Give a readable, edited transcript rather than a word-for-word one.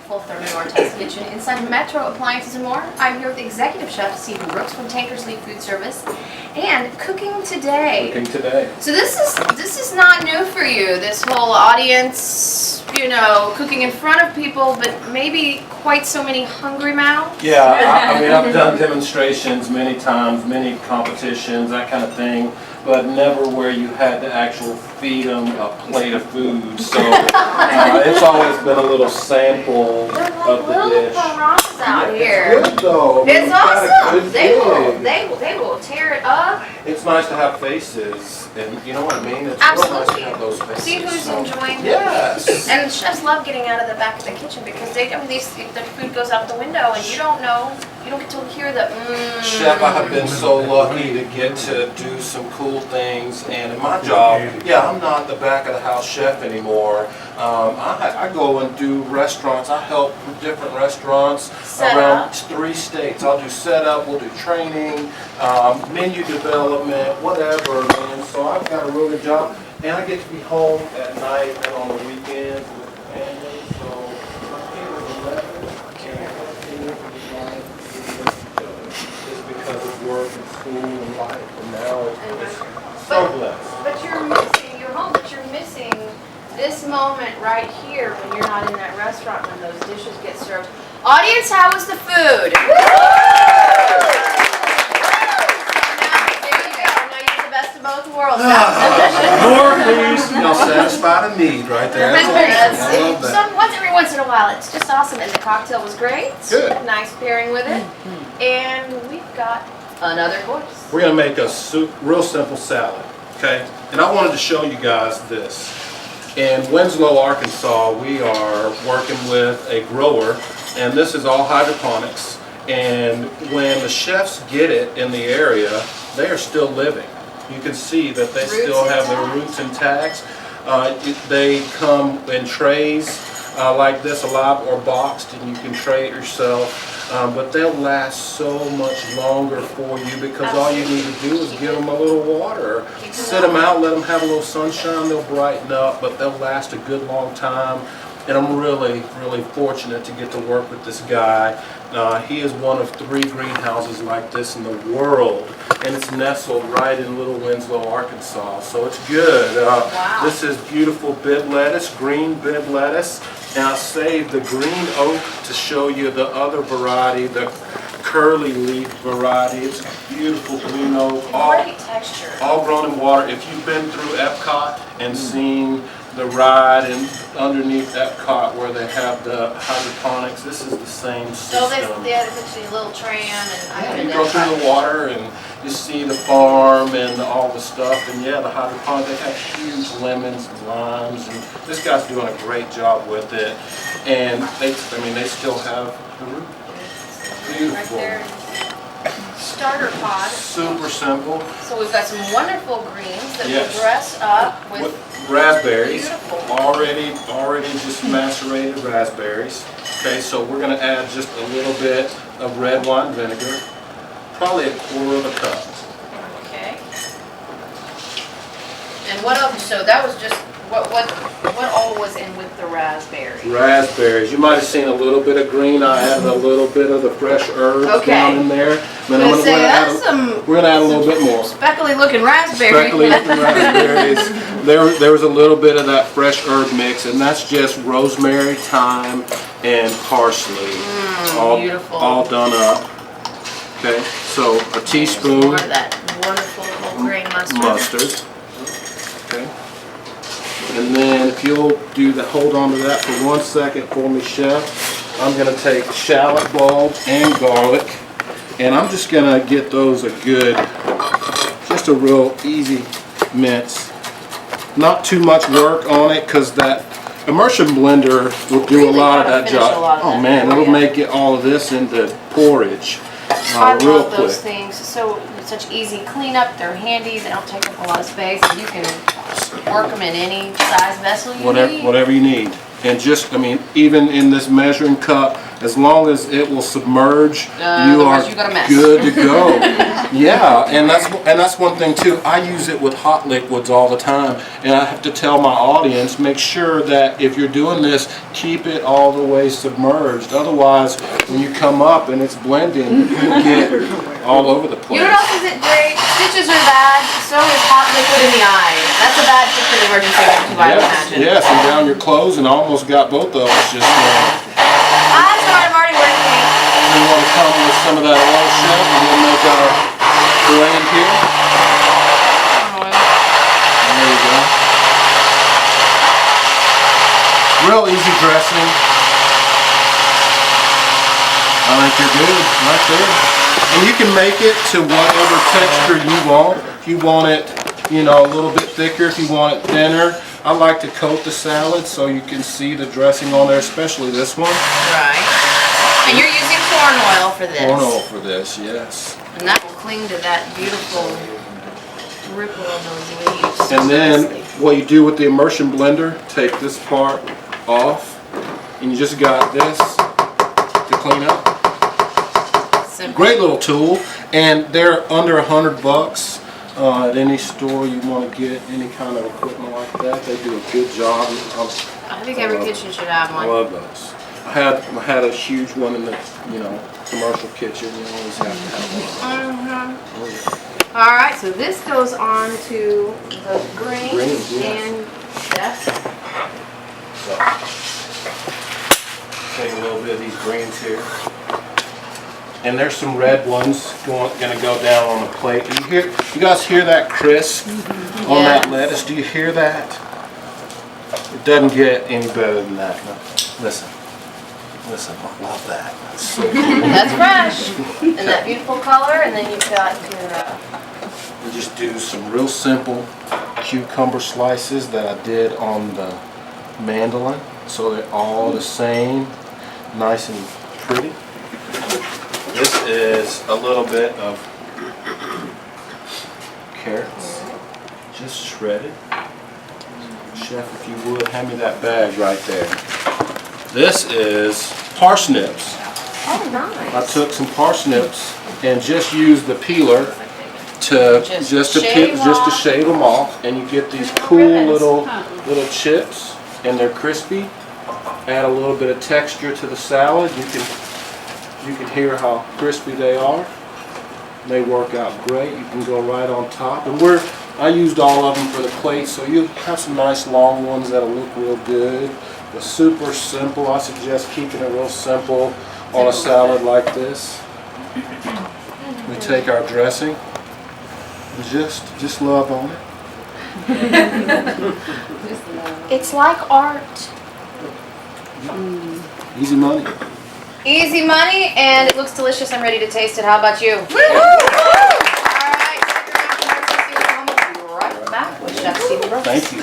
wonderful Thermador test kitchen inside Metro Appliances and More. I'm here with Executive Chef Stephen Brooks from Tankersley Foodservice and Cooking Today. Cooking Today. So this is not new for you. This whole audience, you know, cooking in front of people, but maybe quite so many hungry mouths. Yeah, I mean, I've done demonstrations many times, many competitions, that kind of thing, but never where you had to actually feed them a plate of food. So it's always been a little sample of the dish. Piranhas out here. It's good though. It's awesome. They will tear it up. It's nice to have faces, and you know what I mean? It's Absolutely. real nice to have those faces. See who's enjoying Yes. it. And chefs love getting out of the back of the kitchen because the food goes out the window and you don't get to hear the Chef, I have been so lucky to get to do some cool things, and in my job, yeah, I'm not the back of the house chef anymore. I go and do restaurants. I help with different restaurants around 3 states. I'll do setup, we'll do training, menu development, whatever, man. So I've got a really good job, and I get to be home at night and on the weekends with the family. So my kid is 11, and because of work and school and life, and now it's so blessed. But you're missing this moment right here when you're not in that restaurant when those dishes get served. Audience, how was the food? There you go. Now you're the best of both worlds. More please. You know, satisfy the need right there. Every once in a while, it's just awesome. And the cocktail was great. Good. Nice pairing with it. And we've got another course. We're going to make a real simple salad, okay? And I wanted to show you guys this. In Winslow, Arkansas, we are working with a grower, and this is all hydroponics. And when the chefs get it in the area, they are still living. You can see that they still have their roots intact. They come in trays like this, alive or boxed, and you can tray it yourself. But they'll last so much longer for you because all you need to do is give them a little water. Sit them out, let them have a little sunshine, they'll brighten up, but they'll last a good long time. And I'm really, really fortunate to get to work with this guy. He is one of 3 greenhouses like this in the world, and it's nestled right in Little Winslow, Arkansas, so it's good. Wow. This is beautiful bib lettuce, green bib lettuce, and I saved the green oak to show you the other variety, the curly leaf variety. It's beautiful green oak, Great texture. all grown in water. If you've been through Epcot and seen the ride and underneath Epcot where they have the hydroponics, this is the same system. So they had a little tram and You go through the water and you see the farm and all the stuff, and yeah, the hydroponics, they have huge lemons and limes, and this guy's doing a great job with it. And they still have the root. Beautiful. Right there. Starter pod. Super simple. So we've got some wonderful greens that Yes. will dress up with raspberries. beautiful. Already just macerated raspberries. Okay, so we're going to add just a little bit of red wine vinegar, probably 1/4 cup. Okay. And what else? So that was just what all was in with the raspberries? Raspberries. You might have seen a little bit of green. I added a little bit of the fresh herbs down in there. Then we're going to add a little bit more. Speckly looking raspberries. Speckly looking raspberries. There was a little bit of that fresh herb mix, and that's just rosemary, thyme, and parsley. Beautiful. All done up. Okay, so a teaspoon More of that wonderful whole grain mustard. Okay. And then if you'll hold on to that for 1 second for me, Chef. I'm going to take shallot bulbs and garlic, and I'm just going to get those just a real easy mince. Not too much work on it because that immersion blender will do a lot of that job. Oh man, it'll make all of this into porridge I real love those quick. things. So such easy cleanup. They're handy. They don't take up a lot of space. And you can work them in any size vessel you need. Whatever you need. And just, even in this measuring cup, As long as it will submerge, you are otherwise you got a mess. good to go. Yeah, and that's one thing too. I use it with hot liquids all the time, and I have to tell my audience, make sure that if you're doing this, keep it all the way submerged. Otherwise, when you come up and it's blending, you get all over the place. You know what else isn't great? Stitches are bad, so is hot liquid in the eye. That's a bad tip for the emergency room too, I would imagine. Yes, and down your clothes, and almost got both of us just That's what I'm already working. we want to come with some of that oil, chef, and we'll make our blend here. There you go. Real easy dressing. I think you're good right there. And you can make it to whatever texture you want. If you want it, you know, a little bit thicker, if you want it thinner. I like to coat the salad so you can see the dressing on there, especially this one. Right. And you're using corn oil for this. Corn oil for this, yes. And that will cling to that beautiful ripple of those leaves. And then what you do with the immersion blender, take this part off, and you just got this to clean up. Simple. Great little tool, and they're under $100 at any store you want to get any kind of equipment like that. They do a good job. I think every kitchen should have I one. love those. I had a huge one in the commercial kitchen. You always have to have one. All right, so this goes on to the greens, Greens, yes. and chefs. So, take a little bit of these greens here. And there's some red ones gonna go down on the plate. You guys hear that crisp on that lettuce? Do you hear that? It doesn't get any better than that. No. Listen, I love that. That's so cool. That's fresh, and that beautiful color, and then you've got your. We just do some real simple cucumber slices that I did on the mandolin, so they're all the same, nice and pretty. This is a little bit of carrots, just shredded. Chef, if you would, hand me that bag right there. This is parsnips. Oh, nice. I took some parsnips and just used the peeler to just to shave them off, and you get these cool little chips, and they're crispy. Add a little bit of texture to the salad. You can hear how crispy they are. They work out great. You can go right on top. And I used all of them for the plate, so you have some nice long ones that'll look real good. But super simple. I suggest keeping it real simple on a salad like this. We take our dressing and just love on it. It's like art. Easy money. Easy money, and it looks delicious. I'm ready to taste it. How about you? Woo-hoo! All right, stick around for more. We'll be right back with Chef Stephen Brooks. Thank you.